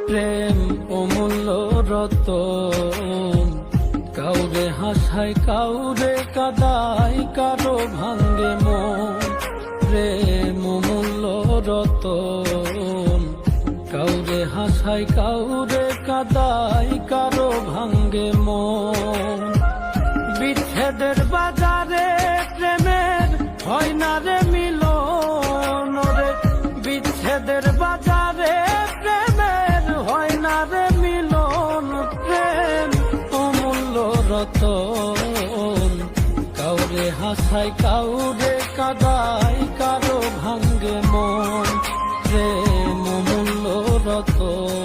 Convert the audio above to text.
প্রেম অমূল্য রতন, কাউরে হাসায় কাউরে কাদায়, কারো ভাঙ্গে মন। প্রেম অমূল্য রতন, কাউরে হাসায় কাউরে কাদায়, কারো ভাঙ্গে মন। বিচ্ছেদের বাজারে প্রেমের হয় না রে মিলন রে, বিচ্ছেদের বাজারে প্রেমের হয় না রে মিলন। প্রেম অমূল্য রতন, কাউরে হাসায় কাউরে কাদায়, কারো ভাঙ্গে মন। প্রেম অমূল্য রতন।